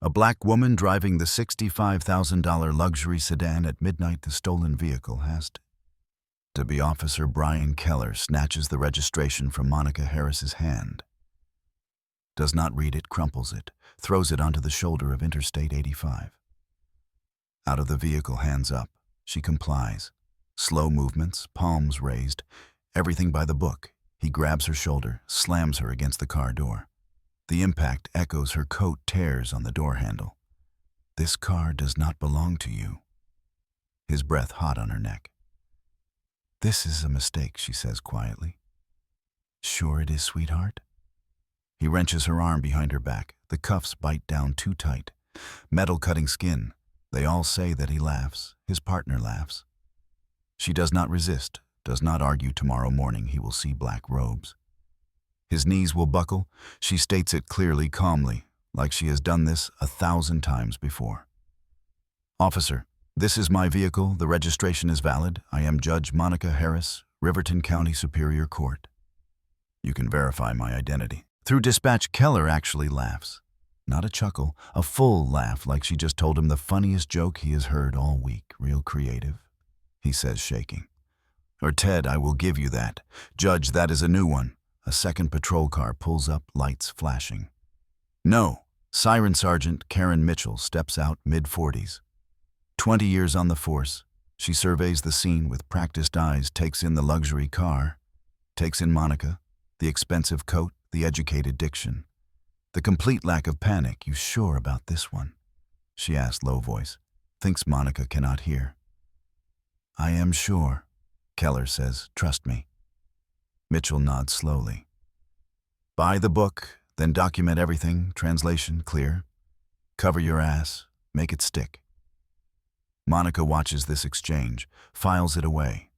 A black woman driving the $65,000 luxury sedan at midnight. The stolen vehicle has to be. Officer Brian Keller snatches the registration from Monica Harris's hand. Does not read it, crumples it, throws it onto the shoulder of Interstate 85. Out of the vehicle, hands up. She complies. Slow movements, palms raised, everything by the book. He grabs her shoulder, slams her against the car door. The impact echoes. Her coat tears on the door handle. This car does not belong to you. His breath hot on her neck. This is a mistake, she says quietly. Sure it is, sweetheart? He wrenches her arm behind her back. The cuffs bite down too tight. Metal cutting skin. They all say that he laughs. His partner laughs. She does not resist, does not argue. Tomorrow morning he will see black robes. His knees will buckle. She states it clearly, calmly, like she has done this 1,000 times before. Officer, this is my vehicle. The registration is valid. I am Judge Monica Harris, Riverton County Superior Court. You can verify my identity. Through dispatch, Keller actually laughs. Not a chuckle, a full laugh, like she just told him the funniest joke he has heard all week. Real creative, he says, shaking. Or Ted, I will give you that. Judge, that is a new one. A second patrol car pulls up, lights flashing. No. Siren Sergeant Karen Mitchell steps out, mid-40s. 20 years on the force. She surveys the scene with practiced eyes, takes in the luxury car, takes in Monica, the expensive coat, the educated diction. The complete lack of panic. You sure about this one? She asks, low voice. Thinks Monica cannot hear. I am sure, Keller says. Trust me. Mitchell nods slowly. Buy the book, then document everything. Translation clear. Cover your ass. Make it stick. Monica watches this exchange, files it away.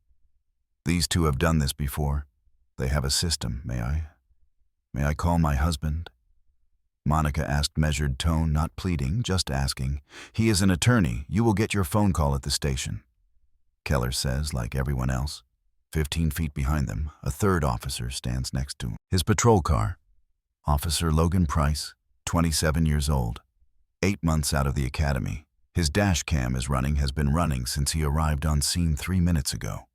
These two have done this before. They have a system. May I call my husband? Monica asked, measured tone, not pleading, just asking. He is an attorney. You will get your phone call at the station. Keller says, like everyone else. 15 feet behind them, a third officer stands next to him. His patrol car. Officer Logan Price, 27 years old. 8 months out of the academy. His dash cam has been running since he arrived on scene 3 minutes ago.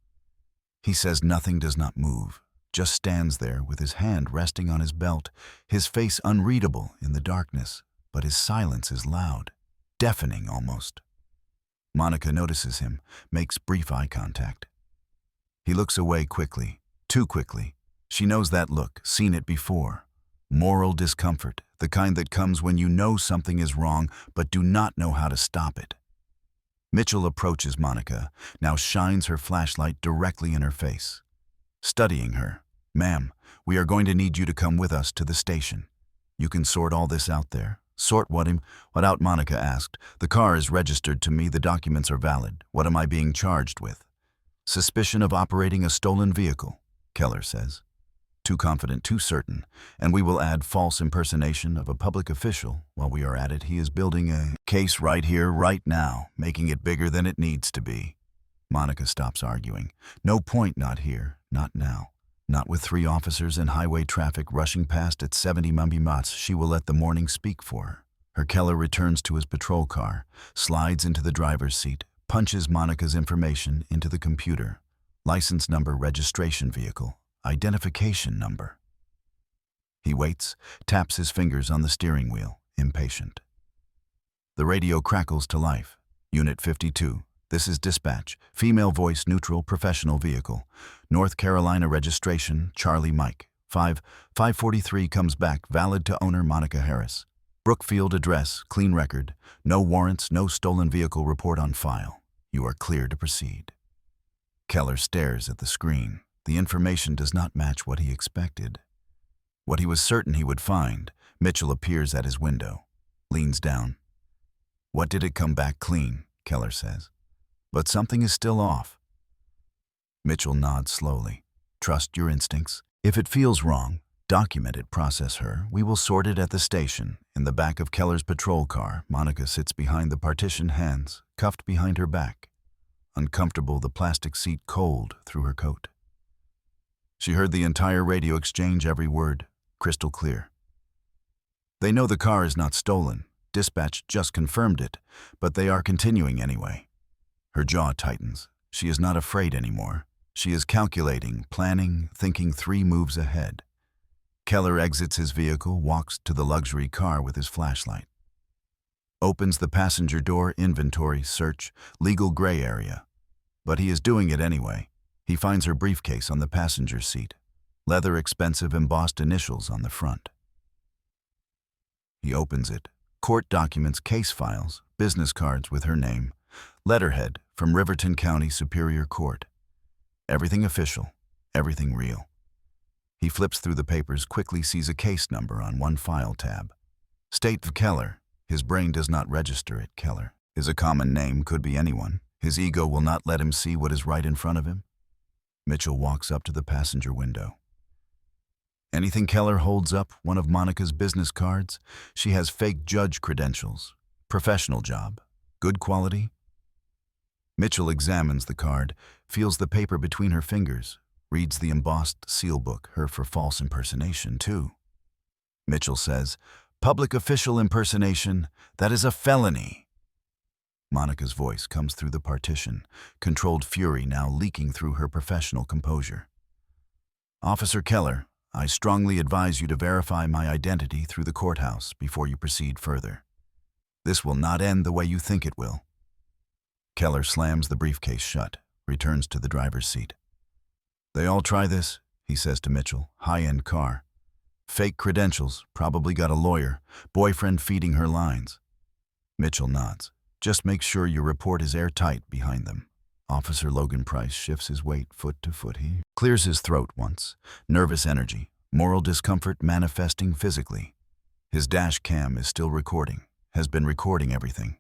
He says nothing, does not move, just stands there with his hand resting on his belt, his face unreadable in the darkness, but his silence is loud, deafening almost. Monica notices him, makes brief eye contact. He looks away quickly, too quickly. She knows that look, seen it before. Moral discomfort, the kind that comes when you know something is wrong but do not know how to stop it. Mitchell approaches Monica, now shines her flashlight directly in her face. Studying her. Ma'am, we are going to need you to come with us to the station. You can sort all this out there. Sort what out, Monica asked. The car is registered to me, the documents are valid. What am I being charged with? Suspicion of operating a stolen vehicle, Keller says. Too confident, too certain, and we will add false impersonation of a public official. While we are at it, he is building a case right here, right now, making it bigger than it needs to be. Monica stops arguing. No point, not here, not now. Not with 3 officers and highway traffic rushing past at 70 miles. She will let the morning speak for her. Her Keller returns to his patrol car, slides into the driver's seat, punches Monica's information into the computer. License number, registration vehicle, identification number. He waits, taps his fingers on the steering wheel, impatient. The radio crackles to life. Unit 52. This is dispatch. Female voice, neutral, professional vehicle. North Carolina registration, Charlie Mike. 543 comes back, valid to owner Monica Harris. Brookfield address, clean record. No warrants, no stolen vehicle report on file. You are clear to proceed. Keller stares at the screen. The information does not match what he expected. What he was certain he would find. Mitchell appears at his window, leans down. What did it come back clean? Keller says. But something is still off. Mitchell nods slowly. Trust your instincts. If it feels wrong, document it, process her. We will sort it at the station. In the back of Keller's patrol car, Monica sits behind the partition, hands cuffed behind her back. Uncomfortable, the plastic seat cold through her coat. She heard the entire radio exchange, every word, crystal clear. They know the car is not stolen. Dispatch just confirmed it, but they are continuing anyway. Her jaw tightens. She is not afraid anymore. She is calculating, planning, thinking 3 moves ahead. Keller exits his vehicle, walks to the luxury car with his flashlight. Opens the passenger door, inventory, search, legal gray area. But he is doing it anyway. He finds her briefcase on the passenger seat. Leather expensive embossed initials on the front. He opens it. Court documents, case files, business cards with her name. Letterhead from Riverton County Superior Court. Everything official, everything real. He flips through the papers, quickly sees a case number on one file tab. State of Keller. His brain does not register it. Keller is a common name, could be anyone. His ego will not let him see what is right in front of him. Mitchell walks up to the passenger window. Anything? Keller holds up one of Monica's business cards. She has fake judge credentials. Professional job. Good quality. Mitchell examines the card, feels the paper between her fingers, reads the embossed seal book, her for false impersonation, too. Mitchell says, "Public official impersonation, that is a felony." Monica's voice comes through the partition, controlled fury now leaking through her professional composure. "Officer Keller, I strongly advise you to verify my identity through the courthouse before you proceed further. This will not end the way you think it will." Keller slams the briefcase shut, returns to the driver's seat. "They all try this," he says to Mitchell. "High-end car. Fake credentials, probably got a lawyer, boyfriend feeding her lines." Mitchell nods. "Just make sure your report is airtight behind them." Officer Logan Price shifts his weight foot to foot. He clears his throat once. Nervous energy, moral discomfort manifesting physically. His dash cam is still recording, has been recording everything.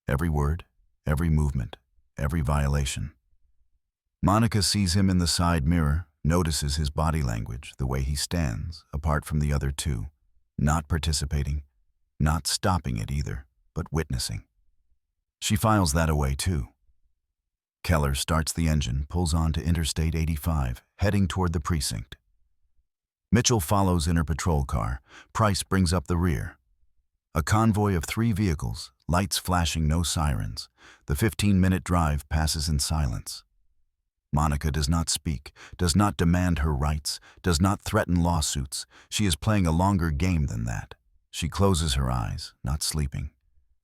Every word, every movement, every violation. Monica sees him in the side mirror, notices his body language, the way he stands, apart from the other two, not participating, not stopping it either, but witnessing. She files that away too. Keller starts the engine, pulls on to Interstate 85, heading toward the precinct. Mitchell follows in her patrol car. Price brings up the rear. A convoy of 3 vehicles, lights flashing, no sirens. The 15-minute drive passes in silence. Monica does not speak, does not demand her rights, does not threaten lawsuits. She is playing a longer game than that. She closes her eyes, not sleeping,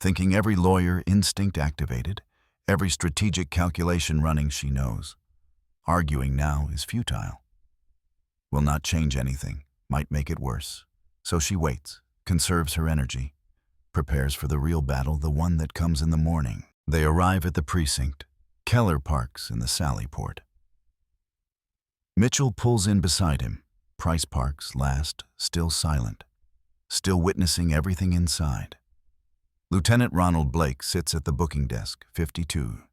thinking every lawyer instinct activated, every strategic calculation running. She knows. Arguing now is futile. Will not change anything, might make it worse. So she waits, conserves her energy, prepares for the real battle, the one that comes in the morning. They arrive at the precinct. Keller parks in the sally port. Mitchell pulls in beside him. Price parks last, still silent, still witnessing everything inside. Lieutenant Ronald Blake sits at the booking desk, 52.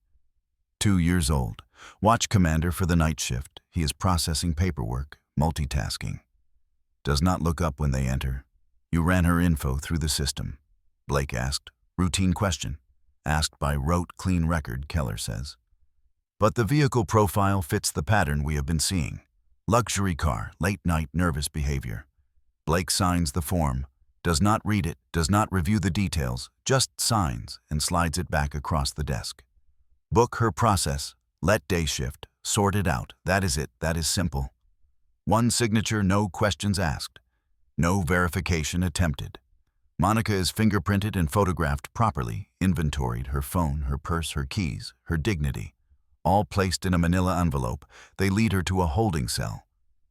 2 years old. Watch commander for the night shift. He is processing paperwork, multitasking. Does not look up when they enter. "You ran her info through the system?" Blake asked. Routine question. Asked by rote, clean record, Keller says. "But the vehicle profile fits the pattern we have been seeing. Luxury car, late night, nervous behavior." Blake signs the form, does not read it, does not review the details, just signs and slides it back across the desk. "Book her process, let day shift, sort it out. That is it, that is simple. One signature, no questions asked. No verification attempted. Monica is fingerprinted and photographed properly, inventoried, her phone, her purse, her keys, her dignity. All placed in a manila envelope. They lead her to a holding cell.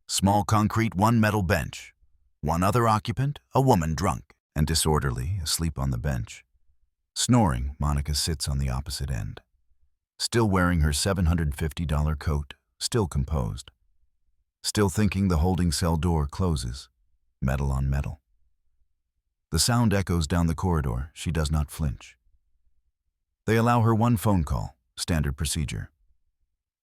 Small concrete, 1 metal bench. 1 other occupant, a woman drunk and disorderly, asleep on the bench. Snoring, Monica sits on the opposite end. Still wearing her $750 coat, still composed. Still thinking the holding cell door closes, metal on metal. The sound echoes down the corridor. She does not flinch. They allow her 1 phone call, standard procedure.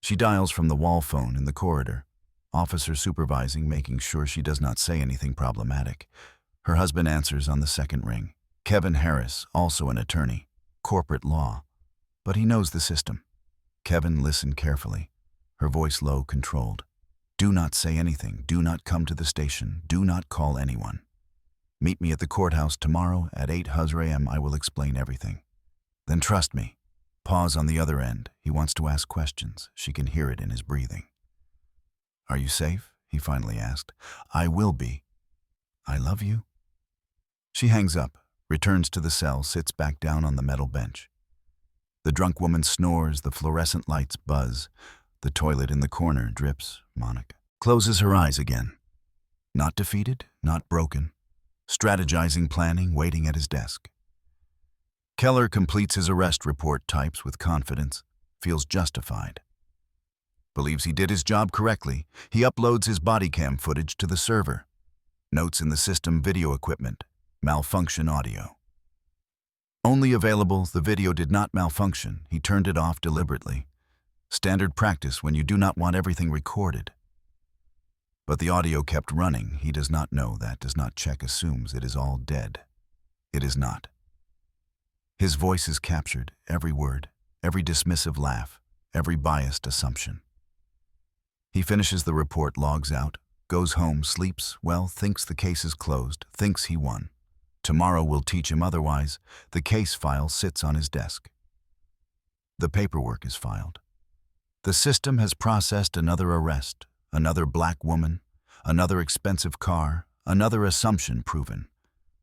She dials from the wall phone in the corridor, officer supervising, making sure she does not say anything problematic. Her husband answers on the 2nd ring. Kevin Harris, also an attorney, corporate law, but he knows the system. Kevin listened carefully, her voice low, controlled. "Do not say anything. Do not come to the station. Do not call anyone." Meet me at the courthouse tomorrow at 8 a.m. I will explain everything. Then trust me. Pause on the other end. He wants to ask questions. She can hear it in his breathing. Are you safe? He finally asked. I will be. I love you. She hangs up, returns to the cell, sits back down on the metal bench. The drunk woman snores, the fluorescent lights buzz. The toilet in the corner drips. Monica closes her eyes again. Not defeated, not broken. Strategizing, planning, waiting at his desk. Keller completes his arrest report, types with confidence, feels justified. Believes he did his job correctly. He uploads his body cam footage to the server. Notes in the system: video equipment, malfunction audio. Only available: the video did not malfunction. He turned it off deliberately. Standard practice when you do not want everything recorded. But the audio kept running. He does not know that, does not check, assumes it is all dead. It is not. His voice is captured, every word, every dismissive laugh, every biased assumption. He finishes the report, logs out, goes home, sleeps, well, thinks the case is closed, thinks he won. Tomorrow will teach him otherwise. The case file sits on his desk. The paperwork is filed. The system has processed another arrest, another black woman, another expensive car, another assumption proven.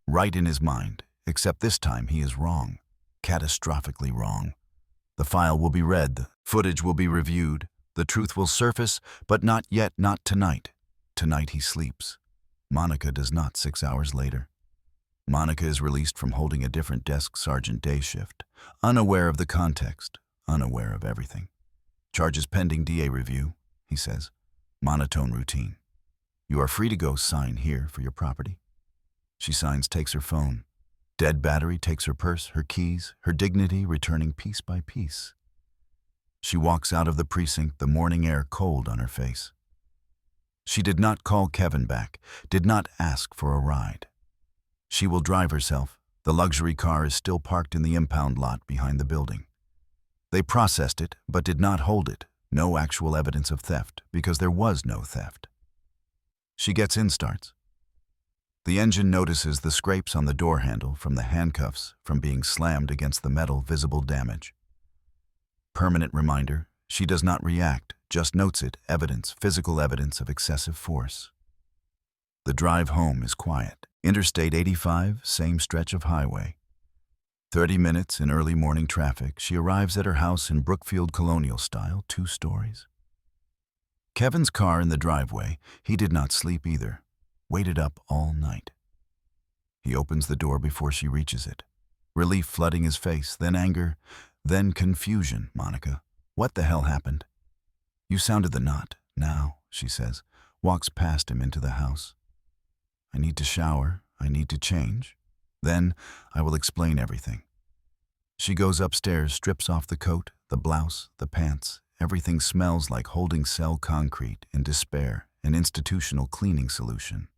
Right in his mind, except this time he is wrong. Catastrophically wrong. The file will be read, the footage will be reviewed, the truth will surface, but not yet, not tonight. Tonight he sleeps. Monica does not. 6 hours later. Monica is released from holding a different desk sergeant day shift, unaware of the context, unaware of everything. Charges pending DA review, he says. Monotone routine. You are free to go, sign here for your property. She signs, takes her phone. Dead battery, takes her purse, her keys, her dignity, returning piece by piece. She walks out of the precinct, the morning air cold on her face. She did not call Kevin back, did not ask for a ride. She will drive herself. The luxury car is still parked in the impound lot behind the building. They processed it, but did not hold it. No actual evidence of theft, because there was no theft. She gets in, starts. The engine notices the scrapes on the door handle from the handcuffs from being slammed against the metal, visible damage. Permanent reminder, she does not react, just notes it, evidence, physical evidence of excessive force. The drive home is quiet. Interstate 85, same stretch of highway. 30 minutes in early morning traffic, she arrives at her house in Brookfield colonial style, 2 stories. Kevin's car in the driveway, he did not sleep either. Waited up all night. He opens the door before she reaches it. Relief flooding his face, then anger, then confusion. Monica, what the hell happened? You sounded the knot. Now, she says, walks past him into the house. I need to shower. I need to change. Then I will explain everything. She goes upstairs, strips off the coat, the blouse, the pants. Everything smells like holding cell concrete, in despair, an institutional cleaning solution.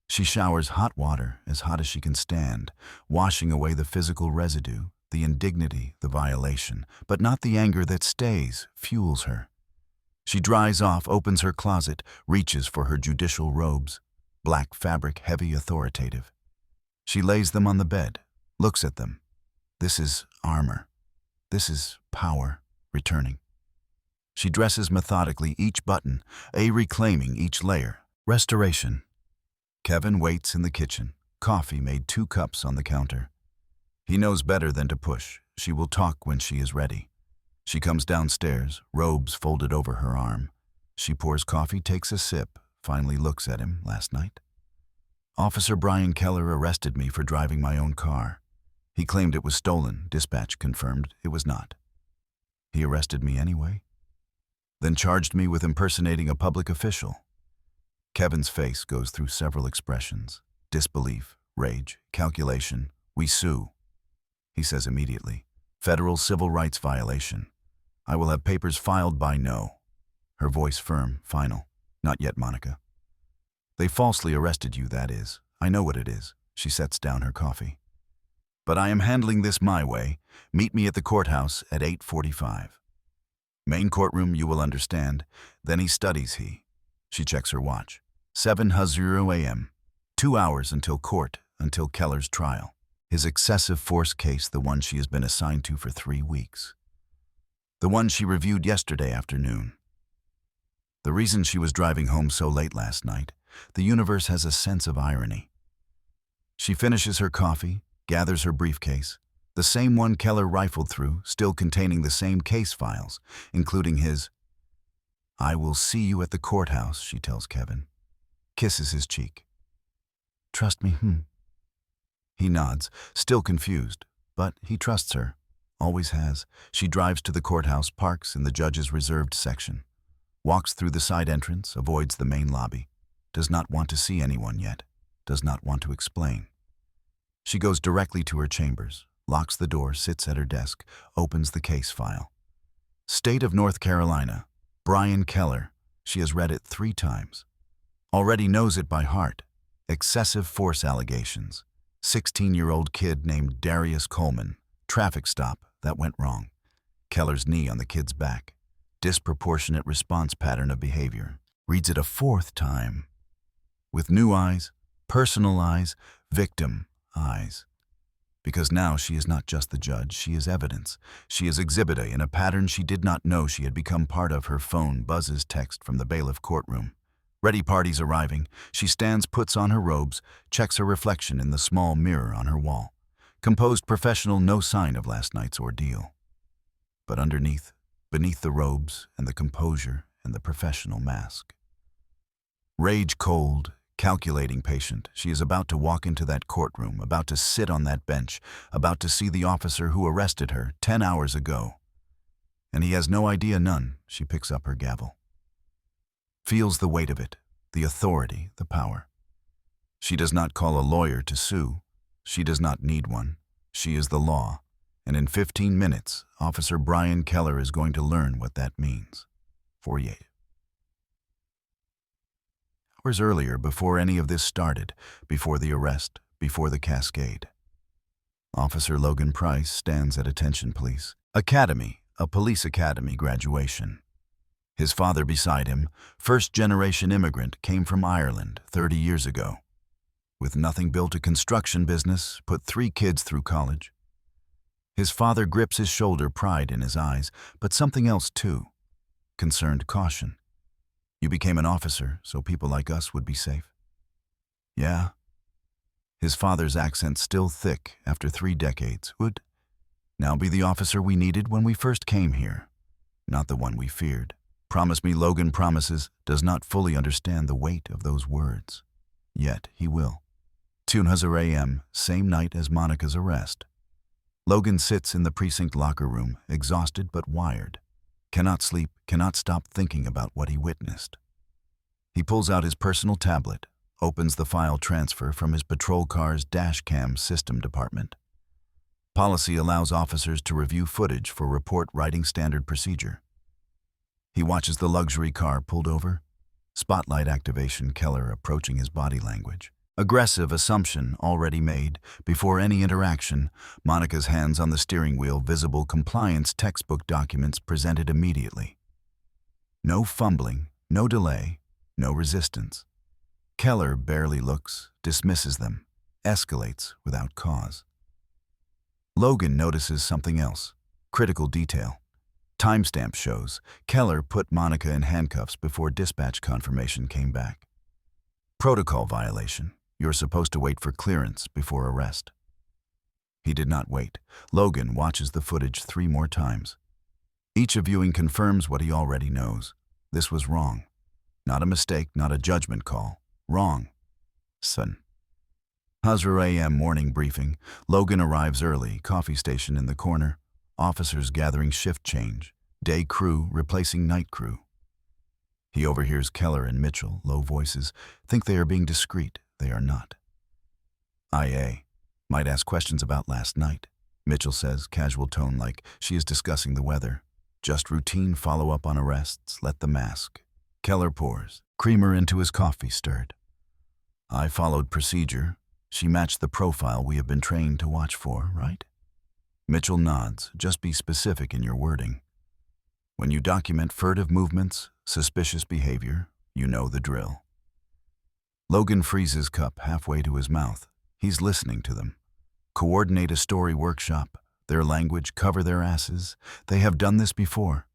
She showers hot water, as hot as she can stand, washing away the physical residue, the indignity, the violation, but not the anger that stays, fuels her. She dries off, opens her closet, reaches for her judicial robes, black fabric, heavy, authoritative. She lays them on the bed, looks at them. This is armor. This is power, returning. She dresses methodically, each button, reclaiming each layer. Restoration. Kevin waits in the kitchen, coffee made 2 cups on the counter. He knows better than to push. She will talk when she is ready. She comes downstairs, robes folded over her arm. She pours coffee, takes a sip, finally looks at him. Last night? Officer Brian Keller arrested me for driving my own car. He claimed it was stolen. Dispatch confirmed it was not. He arrested me anyway, then charged me with impersonating a public official. Kevin's face goes through several expressions: disbelief, rage, calculation. We sue. He says immediately, federal civil rights violation. I will have papers filed by no. Her voice firm, final. Not yet, Monica. They falsely arrested you, that is. I know what it is. She sets down her coffee. But I am handling this my way. Meet me at the courthouse at 8:45. Main courtroom, you will understand. Then he studies he. She checks her watch. 7:00 a.m. 2 hours until court. until Keller's trial. His excessive force case, the one she has been assigned to for 3 weeks. The one she reviewed yesterday afternoon. The reason she was driving home so late last night, the universe has a sense of irony. She finishes her coffee, gathers her briefcase, the same one Keller rifled through, still containing the same case files, including his. "I will see you at the courthouse," she tells Kevin. Kisses his cheek. "Trust me, He nods, still confused, but he trusts her. Always has. She drives to the courthouse, parks in the judge's reserved section. Walks through the side entrance, avoids the main lobby. Does not want to see anyone yet. Does not want to explain. She goes directly to her chambers, locks the door, sits at her desk, opens the case file. State of North Carolina. Brian Keller. She has read it 3 times. Already knows it by heart. Excessive force allegations. 16-year-old kid named Darius Coleman. Traffic stop. That went wrong. Keller's knee on the kid's back. Disproportionate response pattern of behavior. Reads it a 4th time. With new eyes, personal eyes, victim eyes. Because now she is not just the judge, she is evidence. She is Exhibit A in a pattern she did not know she had become part of. Her phone buzzes text from the bailiff courtroom. Ready parties arriving. She stands, puts on her robes, checks her reflection in the small mirror on her wall. Composed, professional, no sign of last night's ordeal. But underneath, beneath the robes and the composure and the professional mask. Rage cold, calculating patient, she is about to walk into that courtroom, about to sit on that bench, about to see the officer who arrested her 10 hours ago. And he has no idea, none. She picks up her gavel. Feels the weight of it, the authority, the power. She does not call a lawyer to sue. She does not need one. She is the law. And in 15 minutes, Officer Brian Keller is going to learn what that means. 48. Hours earlier, before any of this started, before the arrest, before the cascade. Officer Logan Price stands at Attention Police Academy, a police academy graduation. His father beside him, first-generation immigrant, came from Ireland 30 years ago. With nothing, built a construction business, put 3 kids through college. His father grips his shoulder, pride in his eyes, but something else too. Concerned caution. You became an officer, so people like us would be safe. Yeah. His father's accent still thick after 3 decades. Would now be the officer we needed when we first came here. Not the one we feared. Promise me, Logan promises, does not fully understand the weight of those words. Yet he will. 2:00 a.m., same night as Monica's arrest. Logan sits in the precinct locker room, exhausted but wired. Cannot sleep, cannot stop thinking about what he witnessed. He pulls out his personal tablet, opens the file transfer from his patrol car's dash cam system department. Policy allows officers to review footage for report writing standard procedure. He watches the luxury car pulled over. Spotlight activation, Keller approaching his body language. Aggressive assumption already made. Before any interaction, Monica's hands on the steering wheel, visible compliance textbook documents presented immediately. No fumbling, no delay, no resistance. Keller barely looks, dismisses them, escalates without cause. Logan notices something else. Critical detail. Timestamp shows Keller put Monica in handcuffs before dispatch confirmation came back. Protocol violation. You're supposed to wait for clearance before arrest. He did not wait. Logan watches the footage 3 more times. Each viewing confirms what he already knows. This was wrong. Not a mistake, not a judgment call. Wrong. Son. 2:00 a.m. morning briefing. Logan arrives early, coffee station in the corner. Officers gathering shift change. Day crew replacing night crew. He overhears Keller and Mitchell, low voices, think they are being discreet. They are not. IA. Might ask questions about last night. Mitchell says, casual tone like she is discussing the weather. Just routine follow-up on arrests. Let the mask. Keller pours. Creamer into his coffee, stirred. I followed procedure. She matched the profile we have been trained to watch for, right? Mitchell nods. Just be specific in your wording. When you document furtive movements, suspicious behavior, you know the drill. Logan frees his cup halfway to his mouth, He's listening to them. Coordinate a story workshop. Their language, cover their asses. They have done this before.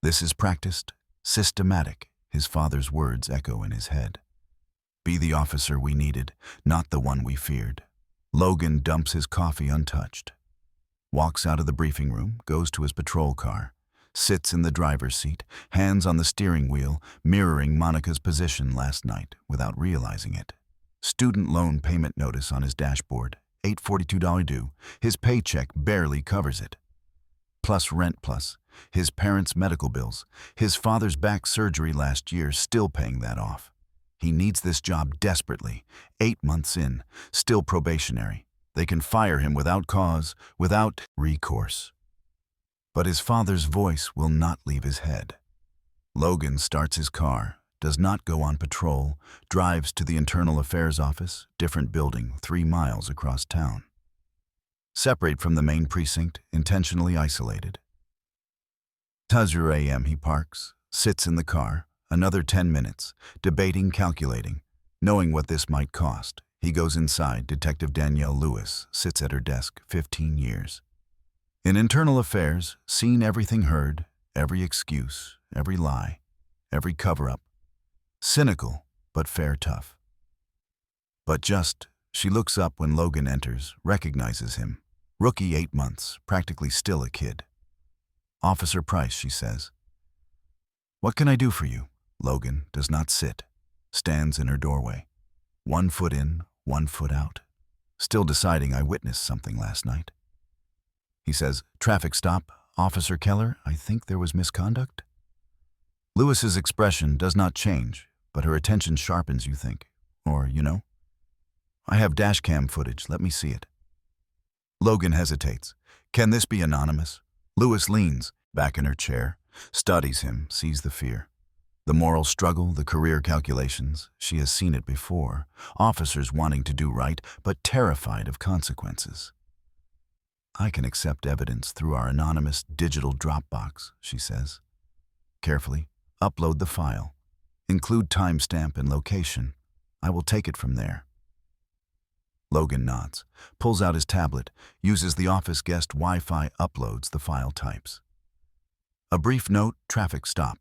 This is practiced, systematic. His father's words echo in his head. Be the officer we needed, not the one we feared. Logan dumps his coffee untouched. Walks out of the briefing room, goes to his patrol car, sits in the driver's seat, hands on the steering wheel, mirroring Monica's position last night without realizing it. Student loan payment notice on his dashboard, $842 due. His paycheck barely covers it. Plus rent plus his parents' medical bills, his father's back surgery last year, still paying that off. He needs this job desperately. 8 months in, still probationary. They can fire him without cause, without recourse. But his father's voice will not leave his head. Logan starts his car, does not go on patrol, drives to the Internal Affairs office, different building, 3 miles across town. Separate from the main precinct, intentionally isolated. 2 a.m. he parks, sits in the car, another 10 minutes, debating, calculating, knowing what this might cost. He goes inside. Detective Danielle Lewis sits at her desk, 15 years. In Internal Affairs, seen everything, heard, every excuse, every lie, every cover-up. Cynical, but fair tough. But just, she looks up when Logan enters, recognizes him. Rookie, 8 months, practically still a kid. Officer Price, she says. What can I do for you? Logan does not sit, stands in her doorway. 1 foot in, 1 foot out. Still deciding. I witnessed something last night. He says, traffic stop, Officer Keller, I think there was misconduct? Lewis's expression does not change, but her attention sharpens, you think. Or, I have dash cam footage, let me see it. Logan hesitates. Can this be anonymous? Lewis leans back in her chair, studies him, sees the fear. The moral struggle, the career calculations. She has seen it before. Officers wanting to do right, but terrified of consequences. I can accept evidence through our anonymous digital Dropbox, she says. Carefully, upload the file. Include timestamp and location. I will take it from there. Logan nods, pulls out his tablet, uses the office guest Wi-Fi, uploads the file types. A brief note, traffic stop.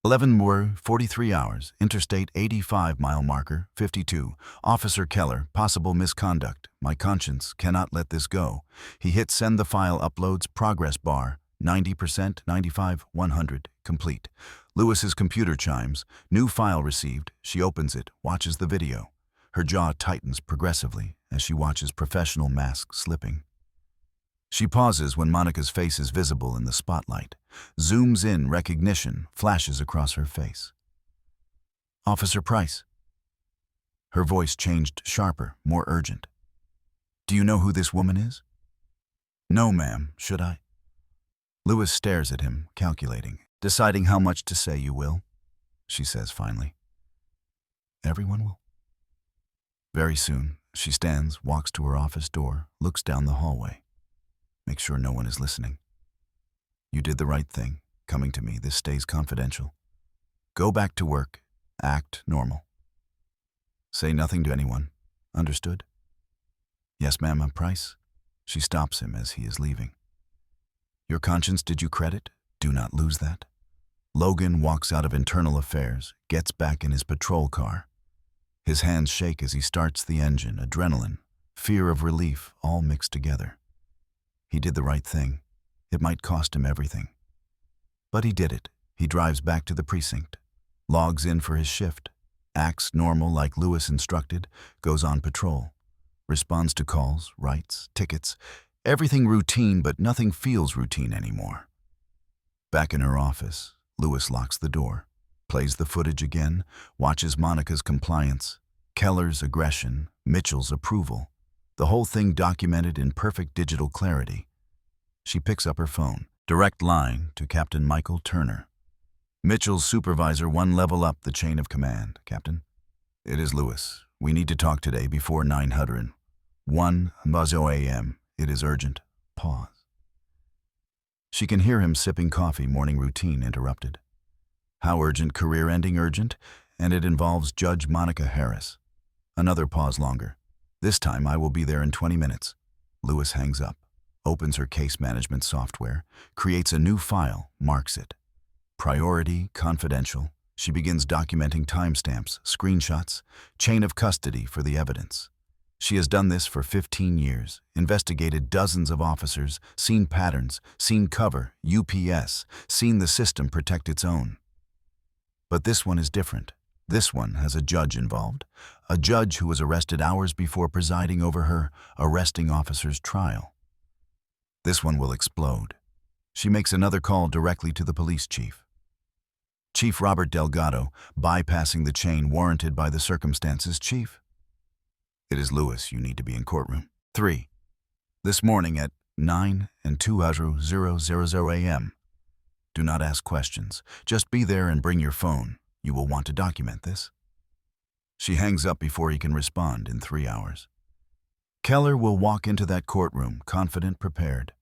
11:43 hours, Interstate 85 mile marker, 52. Officer Keller, possible misconduct. My conscience cannot let this go. He hits send the file, uploads, progress bar, 90%, 95, 100, complete. Lewis's computer chimes, new file received. She opens it, watches the video. Her jaw tightens progressively as she watches professional mask slipping. She pauses when Monica's face is visible in the spotlight. Zooms in, recognition flashes across her face. Officer Price. Her voice changed sharper, more urgent. Do you know who this woman is? No, ma'am. Should I? Lewis stares at him, calculating, deciding how much to say. You will, she says finally. Everyone will. Very soon, she stands, walks to her office door, looks down the hallway. Make sure no one is listening. You did the right thing, coming to me. This stays confidential. Go back to work. Act normal. Say nothing to anyone. Understood? Yes, ma'am, Price. She stops him as he is leaving. Your conscience did you credit? Do not lose that. Logan walks out of Internal Affairs, gets back in his patrol car. His hands shake as he starts the engine, adrenaline, fear of relief, all mixed together. He did the right thing. It might cost him everything. But he did it. He drives back to the precinct, logs in for his shift, acts normal like Lewis instructed, goes on patrol, responds to calls, writes, tickets, everything routine, but nothing feels routine anymore. Back in her office, Lewis locks the door, plays the footage again, watches Monica's compliance, Keller's aggression, Mitchell's approval. The whole thing documented in perfect digital clarity. She picks up her phone. Direct line to Captain Michael Turner. Mitchell's supervisor, 1 level up the chain of command. Captain? It is Lewis. We need to talk today before 900. 1 a.m. It is urgent. Pause. She can hear him sipping coffee, morning routine interrupted. How urgent? Career ending urgent, and it involves Judge Monica Harris. Another pause longer. This time I will be there in 20 minutes. Lewis hangs up, opens her case management software, creates a new file, marks it. Priority, confidential. She begins documenting timestamps, screenshots, chain of custody for the evidence. She has done this for 15 years, investigated dozens of officers, seen patterns, seen cover, UPS, seen the system protect its own. But this one is different. This one has a judge involved, a judge who was arrested hours before presiding over her arresting officer's trial. This one will explode. She makes another call directly to the police chief. Chief Robert Delgado, bypassing the chain warranted by the circumstances. Chief? It is Lewis. You need to be in courtroom. 3. This morning at 9:02 a.m. Do not ask questions. Just be there and bring your phone. You will want to document this. She hangs up before he can respond in 3 hours. Keller will walk into that courtroom, confident, prepared,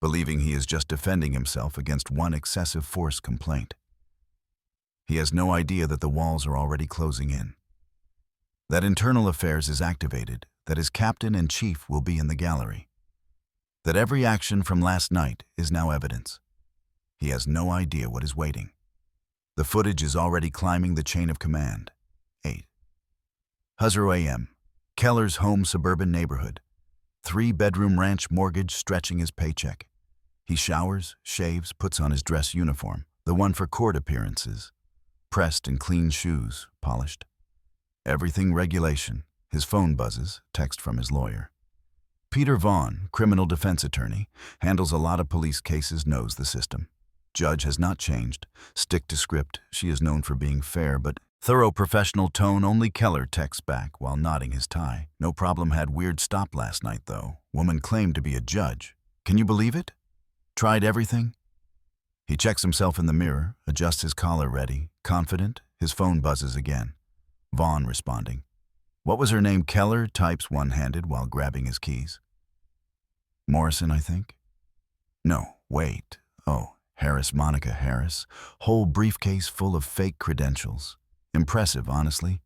believing he is just defending himself against one excessive force complaint. He has no idea that the walls are already closing in, that internal affairs is activated, that his captain and chief will be in the gallery, that every action from last night is now evidence. He has no idea what is waiting. The footage is already climbing the chain of command. 8:00 a.m. Keller's home suburban neighborhood. 3-bedroom ranch mortgage stretching his paycheck. He showers, shaves, puts on his dress uniform, the one for court appearances. Pressed and clean shoes, polished. Everything regulation. His phone buzzes, text from his lawyer. Peter Vaughn, criminal defense attorney, handles a lot of police cases, knows the system. Judge has not changed. Stick to script. She is known for being fair, but thorough professional tone. Only Keller texts back while nodding his tie. No problem, had weird stop last night though. Woman claimed to be a judge. Can you believe it? Tried everything? He checks himself in the mirror, adjusts his collar ready, confident. His phone buzzes again. Vaughn responding. What was her name? Keller types one-handed while grabbing his keys. Morrison, I think? No, wait. Oh, Harris, Monica Harris. Whole briefcase full of fake credentials. Impressive, honestly.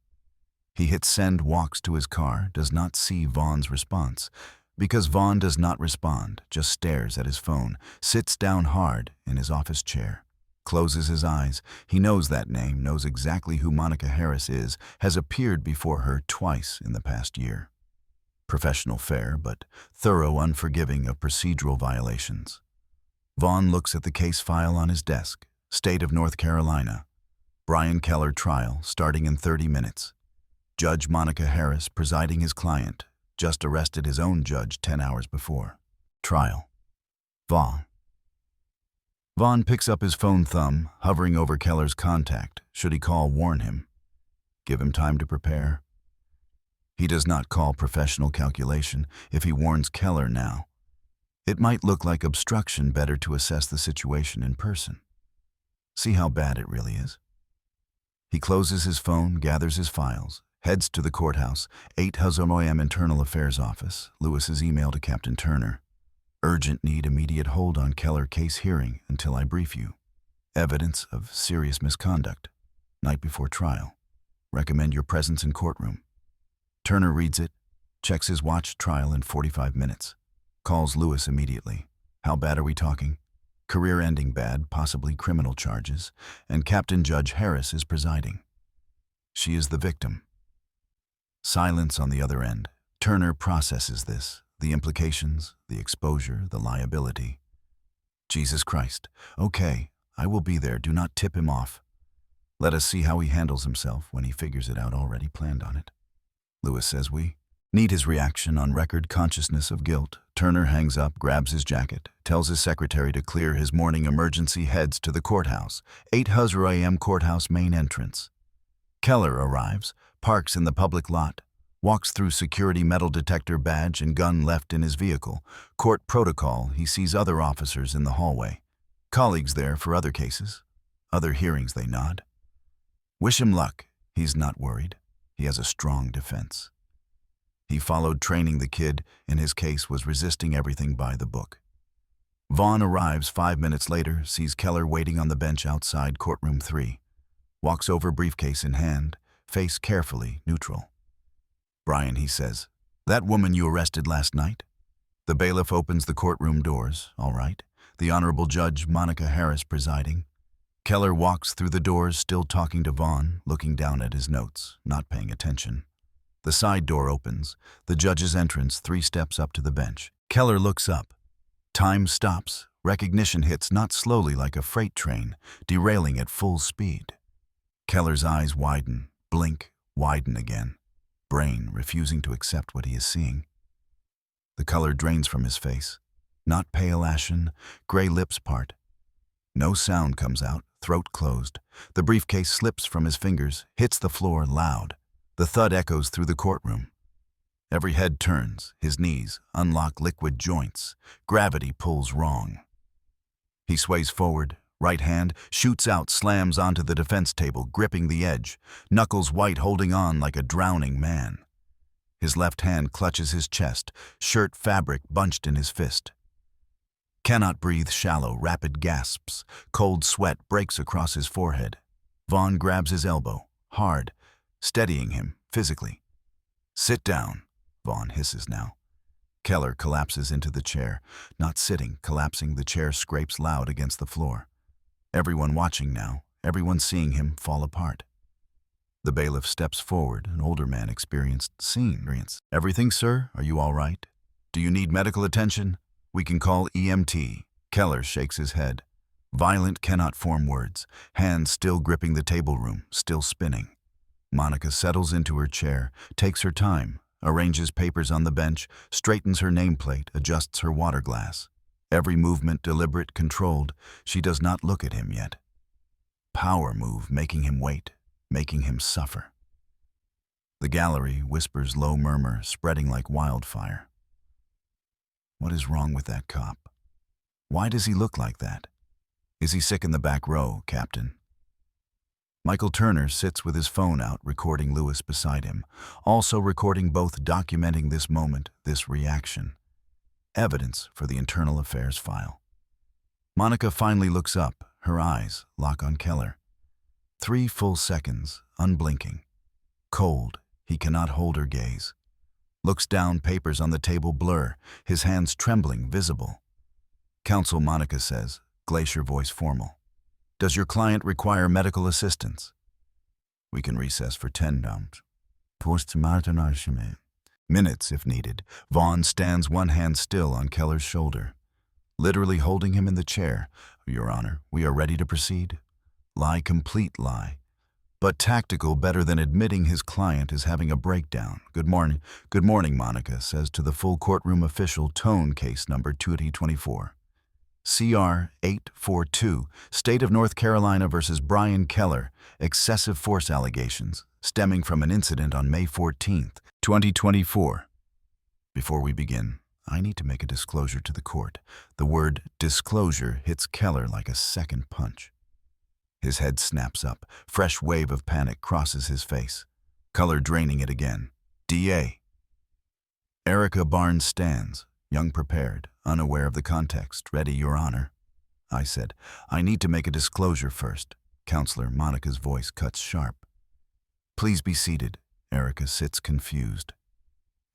He hits send, walks to his car, does not see Vaughn's response. Because Vaughn does not respond, just stares at his phone, sits down hard in his office chair, closes his eyes. He knows that name, knows exactly who Monica Harris is, has appeared before her twice in the past year. Professional fair, but thorough, unforgiving of procedural violations. Vaughn looks at the case file on his desk. State of North Carolina. Brian Keller trial, starting in 30 minutes. Judge Monica Harris presiding his client. Just arrested his own judge 10 hours before. Trial. Vaughn. Vaughn picks up his phone, thumb hovering over Keller's contact. Should he call, warn him? Give him time to prepare? He does not call. Professional calculation. If he warns Keller now, it might look like obstruction. Better to assess the situation in person. See how bad it really is. He closes his phone, gathers his files, heads to the courthouse, 8:00 a.m. Internal Affairs Office. Lewis's email to Captain Turner. Urgent need immediate hold on Keller case hearing until I brief you. Evidence of serious misconduct. Night before trial. Recommend your presence in courtroom. Turner reads it, checks his watch. Trial in 45 minutes. Calls Lewis immediately. How bad are we talking? Career-ending bad, possibly criminal charges, and Captain Judge Harris is presiding. She is the victim. Silence on the other end. Turner processes this, the implications, the exposure, the liability. Jesus Christ. Okay, I will be there. Do not tip him off. Let us see how he handles himself when he figures it out. Already planned on it. Lewis says we need his reaction on record. Consciousness of guilt. Turner hangs up, grabs his jacket, tells his secretary to clear his morning emergency, heads to the courthouse. 8:00 a.m. Courthouse main entrance. Keller arrives, parks in the public lot, walks through security, metal detector badge and gun left in his vehicle. Court protocol. He sees other officers in the hallway. Colleagues there for other cases. Other hearings. They nod. Wish him luck. He's not worried. He has a strong defense. He followed training. The kid, in his case, was resisting everything by the book. Vaughn arrives 5 minutes later, sees Keller waiting on the bench outside courtroom 3. Walks over, briefcase in hand, face carefully neutral. "Brian," he says, "that woman you arrested last night?" The bailiff opens the courtroom doors. All right. The Honorable Judge Monica Harris presiding. Keller walks through the doors, still talking to Vaughn, looking down at his notes, not paying attention. The side door opens. The judge's entrance, 3 steps up to the bench. Keller looks up. Time stops. Recognition hits not slowly like a freight train, derailing at full speed. Keller's eyes widen, blink, widen again. Brain refusing to accept what he is seeing. The color drains from his face. Not pale ashen, gray lips part. No sound comes out, throat closed. The briefcase slips from his fingers, hits the floor loud. The thud echoes through the courtroom. Every head turns, his knees unlock liquid joints. Gravity pulls wrong. He sways forward, right hand shoots out, slams onto the defense table, gripping the edge, knuckles white, holding on like a drowning man. His left hand clutches his chest, shirt fabric bunched in his fist. Cannot breathe, shallow, rapid gasps. Cold sweat breaks across his forehead. Vaughn grabs his elbow, hard, steadying him physically. "Sit down," Vaughn hisses now. Keller collapses into the chair, not sitting, collapsing. The chair scrapes loud against the floor. Everyone watching now, everyone seeing him fall apart. The bailiff steps forward, an older man, experienced. "Everything, sir? Are you all right? Do you need medical attention? We can call EMT. Keller shakes his head. Violent, cannot form words, hands still gripping the table room, still spinning. Monica settles into her chair, takes her time, arranges papers on the bench, straightens her nameplate, adjusts her water glass. Every movement deliberate, controlled. She does not look at him yet. Power move, making him wait, making him suffer. The gallery whispers low murmur, spreading like wildfire. What is wrong with that cop? Why does he look like that? Is he sick in the back row, Captain? Michael Turner sits with his phone out, recording Lewis beside him, also recording, both documenting this moment, this reaction. Evidence for the internal affairs file. Monica finally looks up, her eyes lock on Keller. 3 full seconds, unblinking. Cold, he cannot hold her gaze. Looks down, papers on the table blur, his hands trembling, visible. "Counsel," Monica says, glacier voice formal. "Does your client require medical assistance?" "We can recess for 10 rounds. Minutes if needed." Vaughn stands, one hand still on Keller's shoulder, literally holding him in the chair. "Your Honor, we are ready to proceed." Lie, complete lie. But tactical, better than admitting his client is having a breakdown. Good morning, Monica says to the full courtroom official, tone case number 2024. CR 842, State of North Carolina versus Brian Keller, excessive force allegations stemming from an incident on May 14th, 2024. Before we begin, I need to make a disclosure to the court. The word disclosure hits Keller like a second punch. His head snaps up. Fresh wave of panic crosses his face. Color draining it again. DA. Erica Barnes stands, young, prepared, unaware of the context. "Ready, Your Honor." I said, "I need to make a disclosure first." Counselor Monica's voice cuts sharp. "Please be seated." Erica sits confused.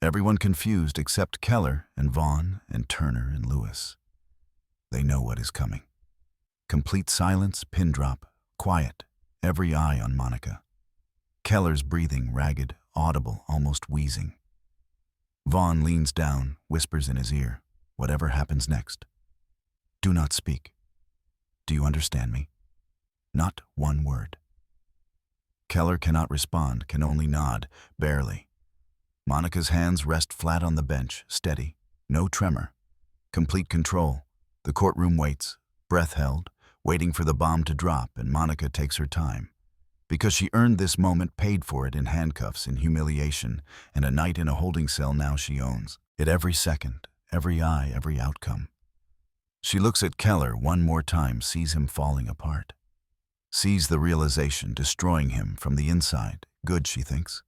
Everyone confused except Keller and Vaughn and Turner and Lewis. They know what is coming. Complete silence, pin drop, quiet, every eye on Monica. Keller's breathing ragged, audible, almost wheezing. Vaughn leans down, whispers in his ear, "Whatever happens next, do not speak. Do you understand me? Not one word." Keller cannot respond, can only nod, barely. Monica's hands rest flat on the bench, steady, no tremor. Complete control. The courtroom waits, breath held, waiting for the bomb to drop, and Monica takes her time. Because she earned this moment, paid for it in handcuffs, in humiliation, and a night in a holding cell now she owns. It every second, every eye, every outcome. She looks at Keller one more time, sees him falling apart. Sees the realization destroying him from the inside. Good, she thinks.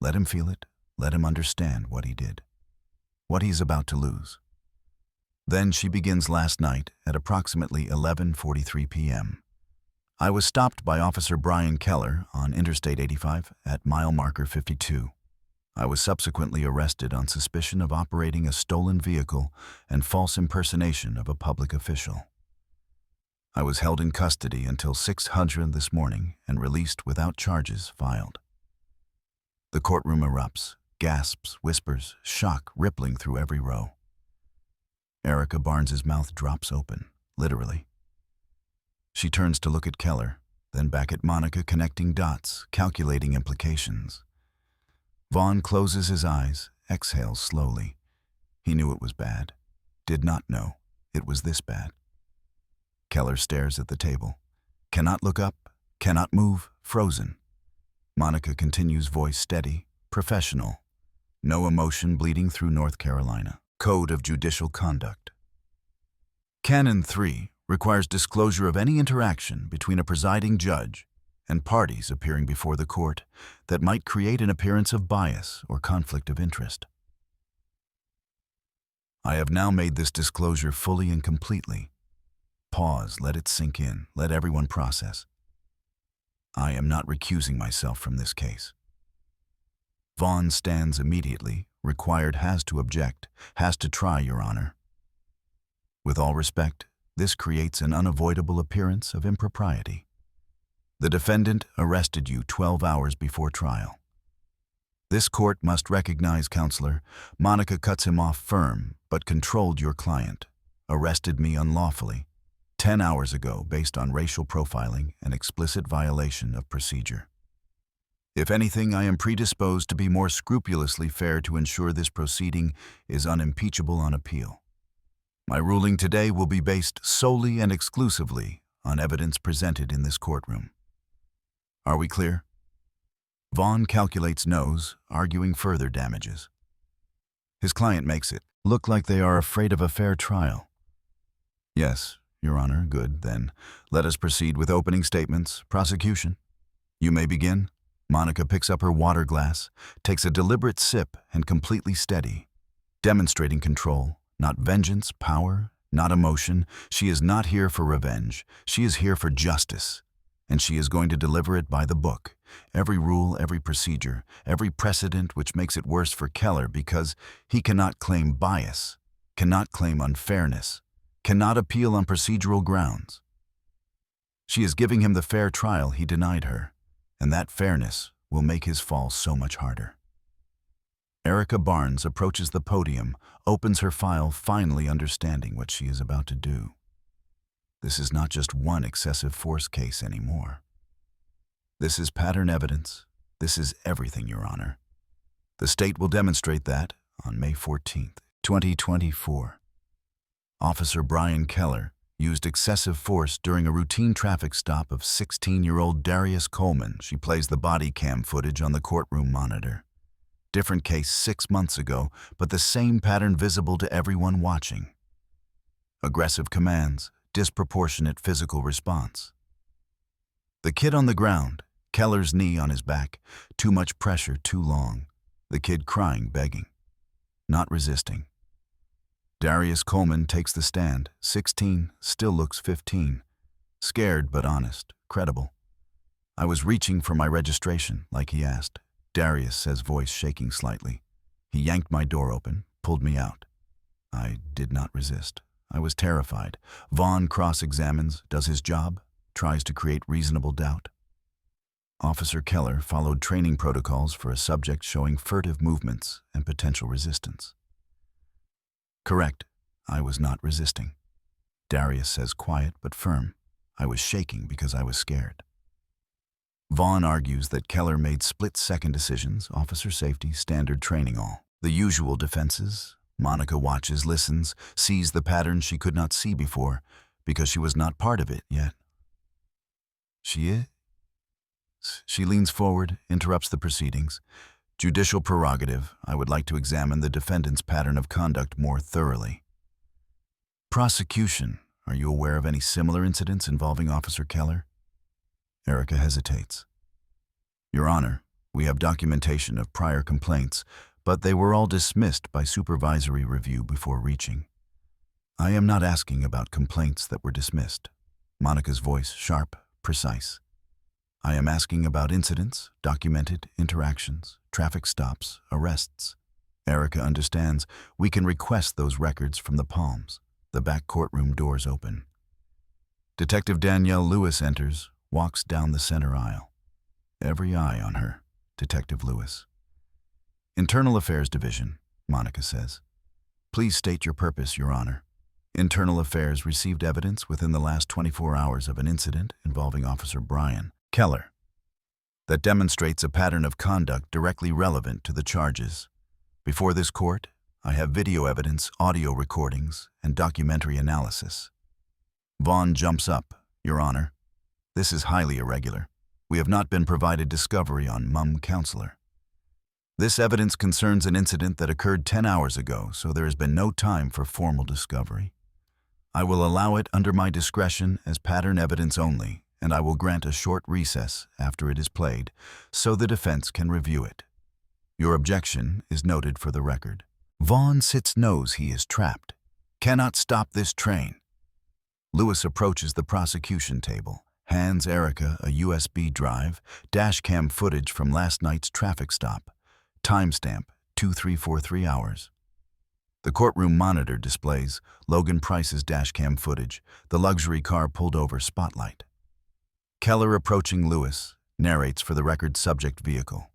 Let him feel it, let him understand what he did, what he's about to lose. Then she begins last night at approximately 11:43 p.m. I was stopped by Officer Brian Keller on Interstate 85 at mile marker 52. I was subsequently arrested on suspicion of operating a stolen vehicle and false impersonation of a public official. I was held in custody until 600 this morning and released without charges filed. The courtroom erupts, gasps, whispers, shock rippling through every row. Erica Barnes's mouth drops open, literally. She turns to look at Keller, then back at Monica, connecting dots, calculating implications. Vaughn closes his eyes, exhales slowly. He knew it was bad. Did not know it was this bad. Keller stares at the table. Cannot look up, cannot move, frozen. Monica continues, voice steady, professional. No emotion bleeding through North Carolina. Code of Judicial Conduct. Canon 3 requires disclosure of any interaction between a presiding judge and parties appearing before the court that might create an appearance of bias or conflict of interest. I have now made this disclosure fully and completely. Pause, let it sink in, let everyone process. I am not recusing myself from this case. Vaughn stands immediately, required, has to object, has to try, Your Honor. With all respect, this creates an unavoidable appearance of impropriety. The defendant arrested you 12 hours before trial. This court must recognize, Counselor, Monica cuts him off firm, but controlled your client, arrested me unlawfully, 10 hours ago based on racial profiling and explicit violation of procedure. If anything, I am predisposed to be more scrupulously fair to ensure this proceeding is unimpeachable on appeal. My ruling today will be based solely and exclusively on evidence presented in this courtroom. Are we clear? Vaughn calculates no's, arguing further damages. His client makes it look like they are afraid of a fair trial. Yes, Your Honor, good. Then let us proceed with opening statements. Prosecution. You may begin. Monica picks up her water glass, takes a deliberate sip, and completely steady, demonstrating control, not vengeance, power, not emotion. She is not here for revenge. She is here for justice, and she is going to deliver it by the book. Every rule, every procedure, every precedent, which makes it worse for Keller because he cannot claim bias, cannot claim unfairness, cannot appeal on procedural grounds. She is giving him the fair trial he denied her, and that fairness will make his fall so much harder. Erica Barnes approaches the podium, opens her file, finally understanding what she is about to do. This is not just one excessive force case anymore. This is pattern evidence. This is everything, Your Honor. The state will demonstrate that on May 14th, 2024. Officer Brian Keller used excessive force during a routine traffic stop of 16-year-old Darius Coleman. She plays the body cam footage on the courtroom monitor. Different case 6 months ago, but the same pattern visible to everyone watching. Aggressive commands, disproportionate physical response. The kid on the ground, Keller's knee on his back, too much pressure, too long. The kid crying, begging, not resisting. Darius Coleman takes the stand, 16, still looks 15. Scared but honest, credible. I was reaching for my registration, like he asked. Darius says, voice shaking slightly. He yanked my door open, pulled me out. I did not resist. I was terrified. Vaughn cross-examines, does his job, tries to create reasonable doubt. Officer Keller followed training protocols for a subject showing furtive movements and potential resistance. Correct, I was not resisting. Darius says, quiet but firm. I was shaking because I was scared. Vaughn argues that Keller made split-second decisions, officer safety, standard training, all. The usual defenses. Monica watches, listens, sees the pattern she could not see before because she was not part of it yet. She is? She leans forward, interrupts the proceedings. Judicial prerogative, I would like to examine the defendant's pattern of conduct more thoroughly. Prosecution, are you aware of any similar incidents involving Officer Keller? Erica hesitates. Your Honor, we have documentation of prior complaints, but they were all dismissed by supervisory review before reaching. I am not asking about complaints that were dismissed. Monica's voice sharp, precise. I am asking about incidents, documented interactions, traffic stops, arrests. Erica understands. We can request those records from the Palms. The back courtroom doors open. Detective Danielle Lewis enters, walks down the center aisle. Every eye on her. Detective Lewis. Internal Affairs Division, Monica says. Please state your purpose, Your Honor. Internal Affairs received evidence within the last 24 hours of an incident involving Officer Brian Keller that demonstrates a pattern of conduct directly relevant to the charges. Before this court, I have video evidence, audio recordings, and documentary analysis. Vaughn jumps up. Your Honor, this is highly irregular. We have not been provided discovery on Mum Counselor. This evidence concerns an incident that occurred 10 hours ago, so there has been no time for formal discovery. I will allow it under my discretion as pattern evidence only, and I will grant a short recess after it is played, so the defense can review it. Your objection is noted for the record. Vaughn sits knows he is trapped. Cannot stop this train. Lewis approaches the prosecution table, hands Erica a USB drive, dashcam footage from last night's traffic stop. Timestamp, 2343 hours. The courtroom monitor displays Logan Price's dashcam footage, the luxury car pulled over spotlight. Keller approaching Lewis, narrates for the record subject vehicle.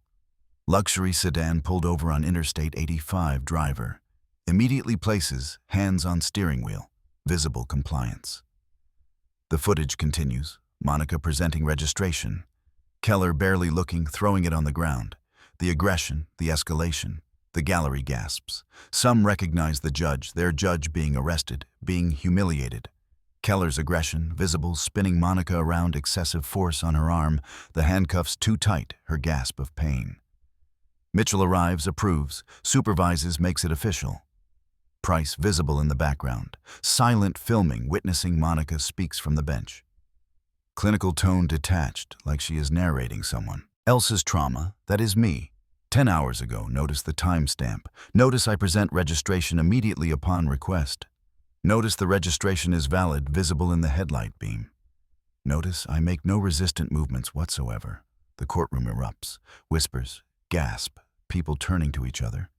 Luxury sedan pulled over on Interstate 85 driver. Immediately places hands on steering wheel, visible compliance. The footage continues, Monica presenting registration. Keller barely looking, throwing it on the ground. The aggression, the escalation, the gallery gasps. Some recognize the judge, their judge being arrested, being humiliated. Keller's aggression, visible, spinning Monica around, excessive force on her arm, the handcuffs too tight, her gasp of pain. Mitchell arrives, approves, supervises, makes it official. Price visible in the background. Silent filming, witnessing Monica speaks from the bench. Clinical tone detached, like she is narrating someone else's trauma, that is me. 10 hours ago, notice the timestamp. Notice I present registration immediately upon request. Notice the registration is valid, visible in the headlight beam. Notice I make no resistant movements whatsoever. The courtroom erupts, whispers, gasp, people turning to each other.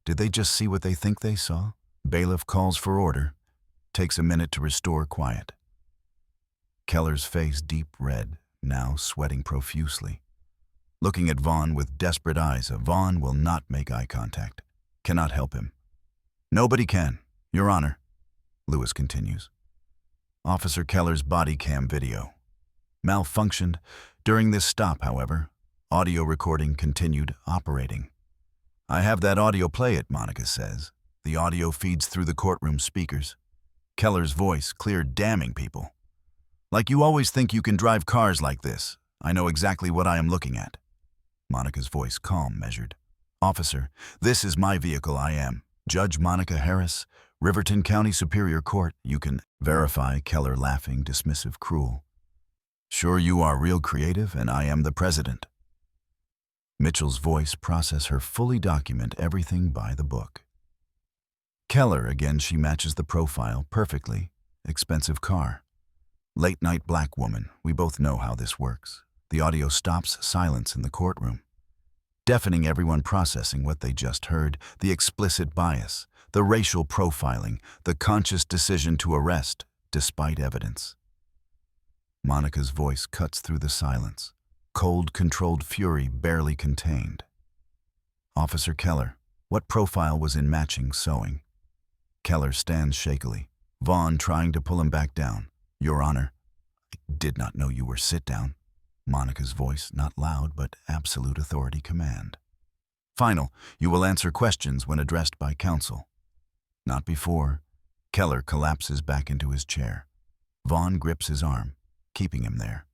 Did they just see what they think they saw? Bailiff calls for order. Takes a minute to restore quiet. Keller's face deep red, now sweating profusely. Looking at Vaughn with desperate eyes, Vaughn will not make eye contact. Cannot help him. Nobody can, Your Honor. Lewis continues. Officer Keller's body cam video. Malfunctioned. During this stop, however, audio recording continued operating. I have that audio, play it, Monica says. The audio feeds through the courtroom speakers. Keller's voice clear, damning people. Like you always think you can drive cars like this. I know exactly what I am looking at. Monica's voice calm, measured. Officer, this is my vehicle. I am Judge Monica Harris, Riverton County Superior Court. You can verify. Keller laughing, dismissive, cruel. Sure, you are real creative, and I am the president. Mitchell's voice process her, fully document everything by the book. Keller, again, she matches the profile perfectly. Expensive car. Late night black woman. We both know how this works. The audio stops, silence in the courtroom. Deafening everyone processing what they just heard, the explicit bias, the racial profiling, the conscious decision to arrest, despite evidence. Monica's voice cuts through the silence. Cold, controlled fury barely contained. Officer Keller, what profile was in matching sewing? Keller stands shakily. Vaughn trying to pull him back down. Your Honor, I did not know you were. Sit down. Monica's voice, not loud, but absolute authority command. Final, you will answer questions when addressed by counsel. Not before. Keller collapses back into his chair. Vaughn grips his arm, keeping him there.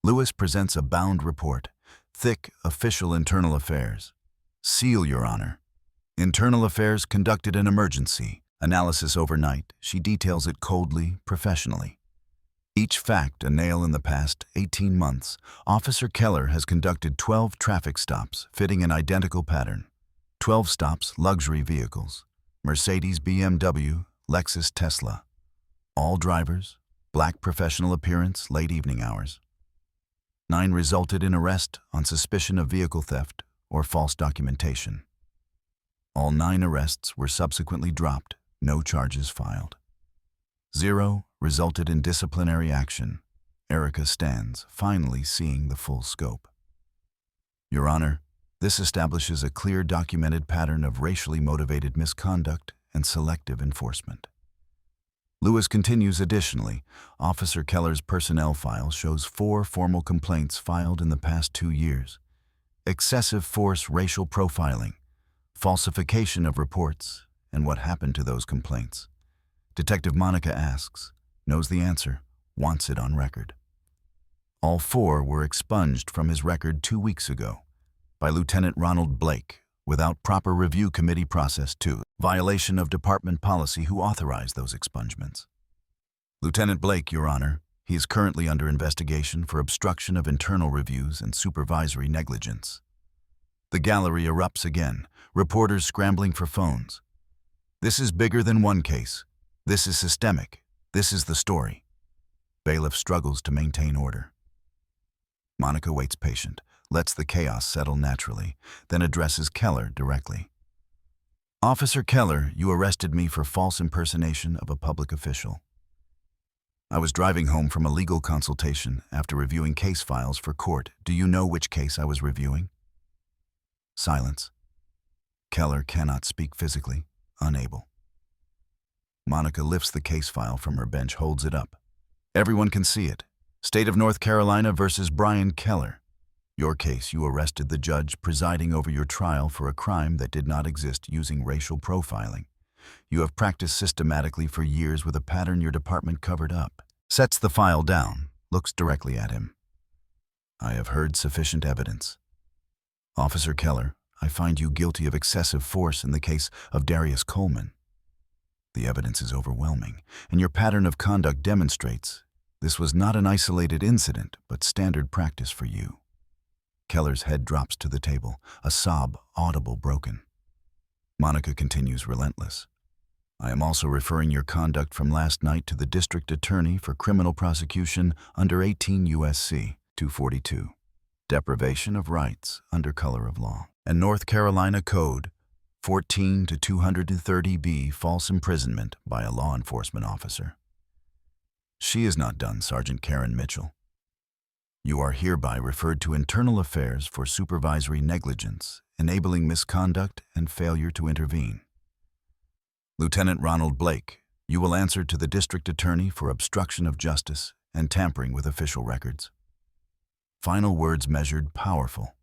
Lewis presents a bound report. Thick, official internal affairs. Seal, Your Honor. Internal Affairs conducted an emergency. Analysis overnight. She details it coldly, professionally. Each fact a nail in the past 18 months. Officer Keller has conducted 12 traffic stops, fitting an identical pattern. 12 stops, luxury vehicles. Mercedes, BMW, Lexus, Tesla. All drivers, black professional appearance, late evening hours. 9 resulted in arrest on suspicion of vehicle theft or false documentation. All 9 arrests were subsequently dropped, no charges filed. 0 resulted in disciplinary action. Erica stands, finally seeing the full scope. Your Honor, this establishes a clear documented pattern of racially motivated misconduct and selective enforcement. Lewis continues. Additionally, Officer Keller's personnel file shows 4 formal complaints filed in the past 2 years. Excessive force racial profiling, falsification of reports, and what happened to those complaints. Detective Monica asks, knows the answer, wants it on record. All 4 were expunged from his record 2 weeks ago by Lieutenant Ronald Blake without proper review committee process 2, violation of department policy who authorized those expungements. Lieutenant Blake, Your Honor, he is currently under investigation for obstruction of internal reviews and supervisory negligence. The gallery erupts again, reporters scrambling for phones. This is bigger than one case. This is systemic. This is the story. Bailiff struggles to maintain order. Monica waits patient, lets the chaos settle naturally, then addresses Keller directly. Officer Keller, you arrested me for false impersonation of a public official. I was driving home from a legal consultation after reviewing case files for court. Do you know which case I was reviewing? Silence. Keller cannot speak physically, unable. Monica lifts the case file from her bench, holds it up. Everyone can see it. State of North Carolina versus Brian Keller. Your case, you arrested the judge presiding over your trial for a crime that did not exist using racial profiling. You have practiced systematically for years with a pattern your department covered up. Sets the file down, looks directly at him. I have heard sufficient evidence. Officer Keller, I find you guilty of excessive force in the case of Darius Coleman. The evidence is overwhelming, and your pattern of conduct demonstrates this was not an isolated incident, but standard practice for you. Keller's head drops to the table, a sob audible broken. Monica continues relentless. I am also referring your conduct from last night to the district attorney for criminal prosecution under 18 U.S.C. 242, deprivation of rights under color of law, and North Carolina Code 14 to 230B, false imprisonment by a law enforcement officer. She is not done, Sergeant Karen Mitchell. You are hereby referred to Internal Affairs for supervisory negligence, enabling misconduct and failure to intervene. Lieutenant Ronald Blake, you will answer to the district attorney for obstruction of justice and tampering with official records. Final words measured powerful.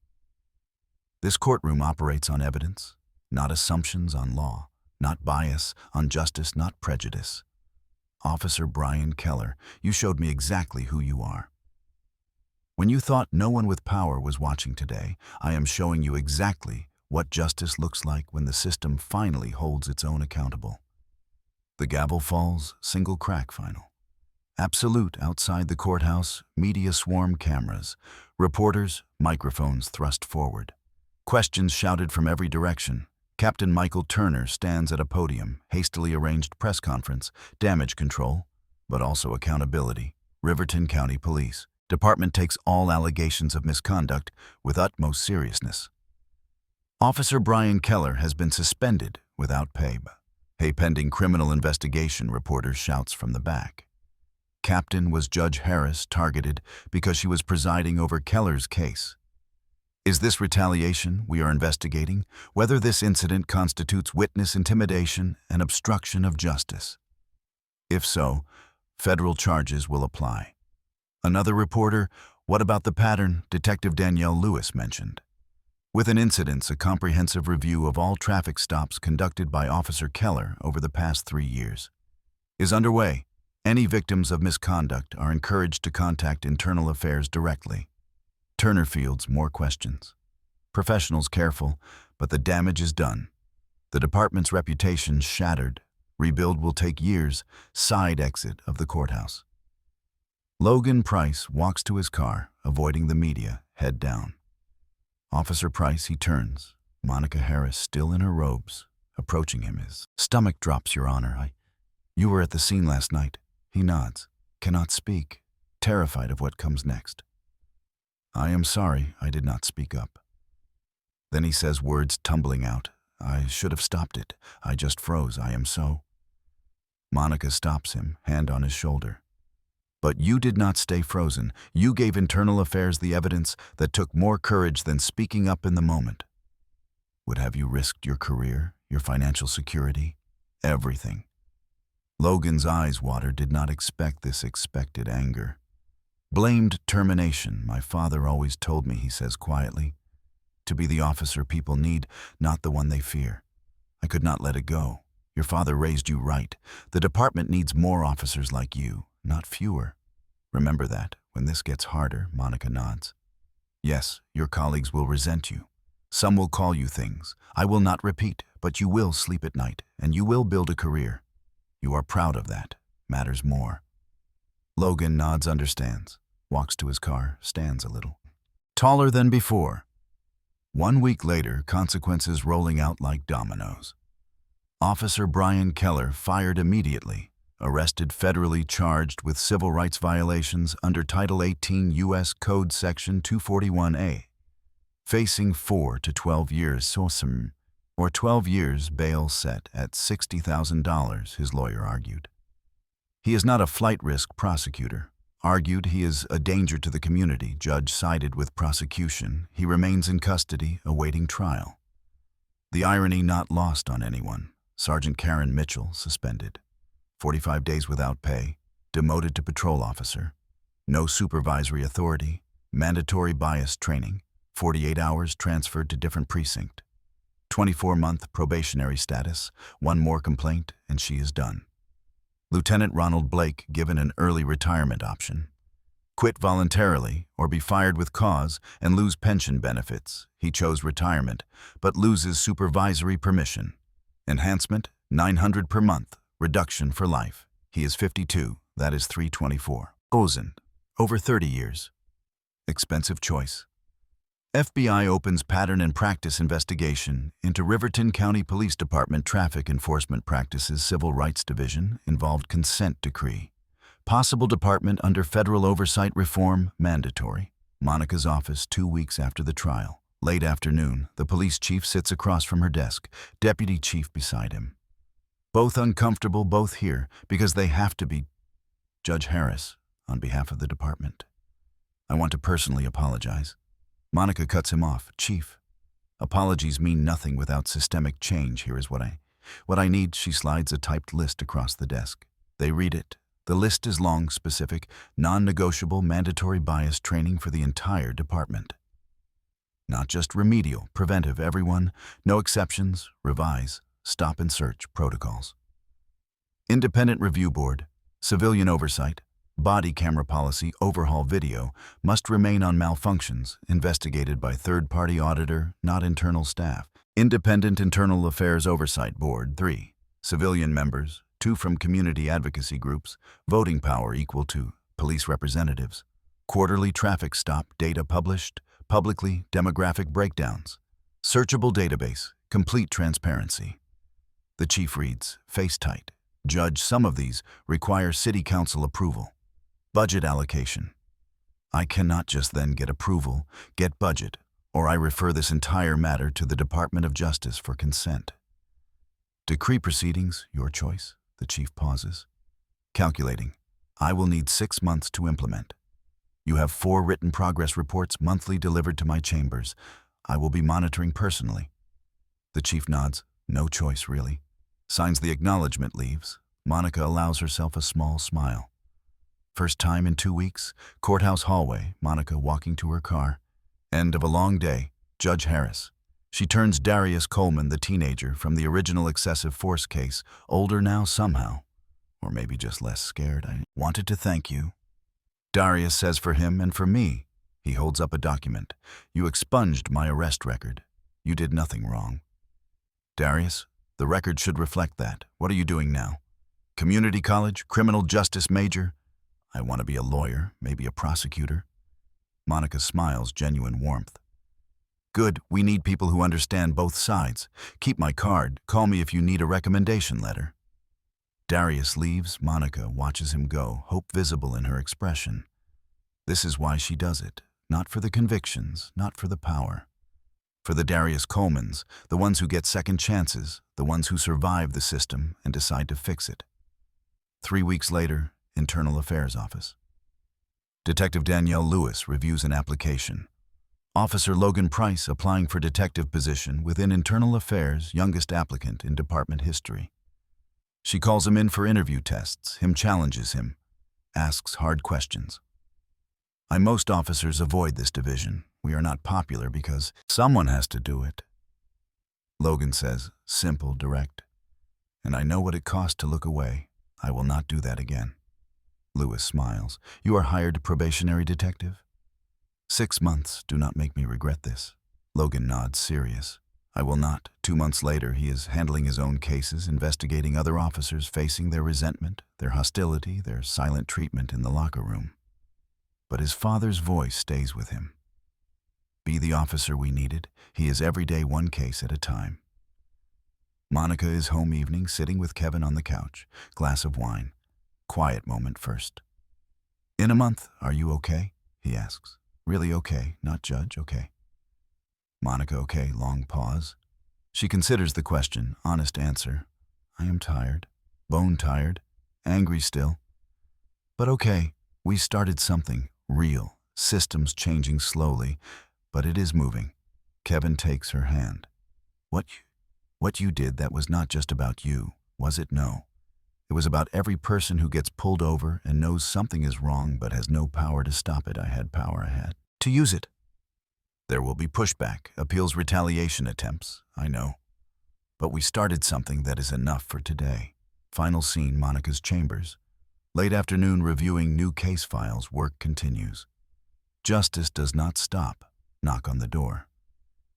This courtroom operates on evidence, not assumptions on law, not bias on justice, not prejudice. Officer Brian Keller, you showed me exactly who you are. When you thought no one with power was watching today, I am showing you exactly what justice looks like when the system finally holds its own accountable. The gavel falls, single crack final. Absolute outside the courthouse, media swarm cameras, reporters, microphones thrust forward. Questions shouted from every direction. Captain Michael Turner stands at a podium, hastily arranged press conference, damage control, but also accountability. Riverton County Police. Department takes all allegations of misconduct with utmost seriousness. Officer Brian Keller has been suspended without pay. Pay pending criminal investigation, reporter shouts from the back. Captain, was Judge Harris targeted because she was presiding over Keller's case? Is this retaliation we are investigating, whether this incident constitutes witness intimidation and obstruction of justice? If so, federal charges will apply. Another reporter, what about the pattern Detective Danielle Lewis mentioned? With an incidence, a comprehensive review of all traffic stops conducted by Officer Keller over the past 3 years is underway. Any victims of misconduct are encouraged to contact Internal Affairs directly. Turner fields more questions. Professionals careful, but the damage is done. The department's reputation shattered. Rebuild will take years. Side exit of the courthouse. Logan Price walks to his car, avoiding the media, head down. Officer Price, he turns. Monica Harris, still in her robes, approaching him. His stomach drops, Your Honor. You were at the scene last night. He nods, cannot speak, terrified of what comes next. I am sorry I did not speak up. Then he says, words tumbling out. I should have stopped it. I just froze. I am so. Monica stops him, hand on his shoulder. But you did not stay frozen. You gave internal affairs the evidence that took more courage than speaking up in the moment. Would have you risked your career, your financial security, everything? Logan's eyes watered, did not expect this expected anger. Blamed termination, my father always told me, he says quietly. To be the officer people need, not the one they fear. I could not let it go. Your father raised you right. The department needs more officers like you, not fewer. Remember that when this gets harder, Monica nods. Yes, your colleagues will resent you. Some will call you things. I will not repeat, but you will sleep at night, and you will build a career. You are proud of that. Matters more. Logan nods, understands, walks to his car, stands a little. Taller than before. 1 week later, consequences rolling out like dominoes. Officer Brian Keller fired immediately, arrested federally charged with civil rights violations under Title 18 U.S. Code Section 241A. Facing 4 to 12 years or 12 years bail set at $60,000, his lawyer argued. He is not a flight risk prosecutor. Argued he is a danger to the community. Judge sided with prosecution. He remains in custody, awaiting trial. The irony not lost on anyone. Sergeant Karen Mitchell suspended. 45 days without pay, demoted to patrol officer. No supervisory authority, mandatory bias training, 48 hours transferred to different precinct. 24-month probationary status, one more complaint, and she is done. Lieutenant Ronald Blake given an early retirement option. Quit voluntarily or be fired with cause and lose pension benefits. He chose retirement, but loses supervisory permission. Enhancement, $900 per month. Reduction for life. He is 52, that is $324. Ozen, over 30 years. Expensive choice. FBI opens pattern and practice investigation into Riverton County Police Department Traffic Enforcement Practices Civil Rights Division involved consent decree. Possible department under federal oversight reform, mandatory. Monica's office 2 weeks after the trial. Late afternoon, the police chief sits across from her desk, deputy chief beside him. Both uncomfortable, both here, because they have to be. Judge Harris, on behalf of the department. I want to personally apologize. Monica cuts him off. Chief, apologies mean nothing without systemic change. Here is what I need. She slides a typed list across the desk. They read it. The list is long, specific, non-negotiable, mandatory bias training for the entire department. Not just remedial, preventive, everyone, no exceptions, revise, stop and search protocols. Independent Review Board, civilian oversight, body camera policy, overhaul video, must remain on malfunctions, investigated by third-party auditor, not internal staff. Independent Internal Affairs Oversight Board, 3. Civilian members, 2 from community advocacy groups, voting power equal to police representatives. Quarterly traffic stop data published, publicly, demographic breakdowns. Searchable database, complete transparency. The chief reads, face tight. Judge, some of these require city council approval. Budget allocation. I cannot just then get approval, get budget, or I refer this entire matter to the Department of Justice for consent. Decree proceedings, your choice. The chief pauses. Calculating. I will need 6 months to implement. You have 4 written progress reports monthly delivered to my chambers. I will be monitoring personally. The chief nods. No choice, really. Signs the acknowledgement, leaves. Monica allows herself a small smile. First time in 2 weeks, courthouse hallway, Monica walking to her car. End of a long day, Judge Harris. She turns Darius Coleman, the teenager from the original excessive force case, older now somehow. Or maybe just less scared. I wanted to thank you. Darius says for him and for me. He holds up a document. You expunged my arrest record. You did nothing wrong. Darius, the record should reflect that. What are you doing now? Community college, criminal justice major? I want to be a lawyer, maybe a prosecutor. Monica smiles, genuine warmth. Good, we need people who understand both sides. Keep my card, call me if you need a recommendation letter. Darius leaves, Monica watches him go, hope visible in her expression. This is why she does it, Not for the convictions, not for the power. For the Darius Colemans, the ones who get second chances, the ones who survive the system and decide to fix it. 3 weeks later, Internal Affairs Office. Detective Danielle Lewis reviews an application. Officer Logan Price applying for detective position within Internal Affairs, youngest applicant in department history. She calls him in for interview tests. Him challenges him, asks hard questions. Most officers avoid this division. We are not popular because someone has to do it. Logan says, simple, direct. And I know what it costs to look away. I will not do that again. Lewis smiles. You are hired probationary detective? 6 months. Do not make me regret this. Logan nods, serious. I will not. 2 months later, he is handling his own cases, investigating other officers facing their resentment, their hostility, their silent treatment in the locker room. But his father's voice stays with him. Be the officer we needed. He is every day one case at a time. Monica is home evening, sitting with Kevin on the couch, glass of wine. Quiet moment first. In a month, are you okay? He asks. Really okay, not judge, okay. Monica, okay, long pause. She considers the question, honest answer. I am tired, bone tired, angry still. But okay, we started something, real, systems changing slowly, but it is moving. Kevin takes her hand. What you did, that was not just about you, was it? No. It was about every person who gets pulled over and knows something is wrong but has no power to stop it. I had power, I had to use it. There will be pushback, appeals, retaliation attempts, I know. But we started something that is enough for today. Final scene, Monica's chambers. Late afternoon, reviewing new case files, work continues. Justice does not stop. Knock on the door.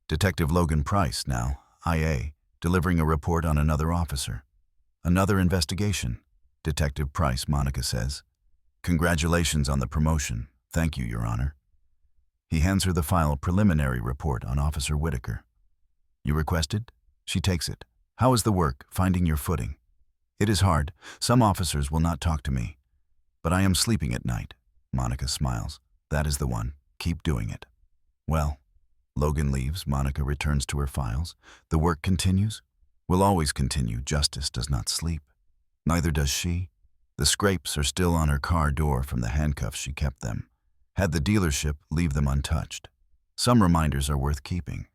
Detective Logan Price, now, IA, delivering a report on another officer. Another investigation. Detective Price, Monica says. Congratulations on the promotion. Thank you, Your Honor. He hands her the file, preliminary report on Officer Whitaker. You requested? She takes it. How is the work, finding your footing? It is hard. Some officers will not talk to me. But I am sleeping at night. Monica smiles. That is the one. Keep doing it. Well, Logan leaves. Monica returns to her files. The work continues? Will always continue. Justice does not sleep. Neither does she. The scrapes are still on her car door from the handcuffs she kept them. Had the dealership leave them untouched. Some reminders are worth keeping.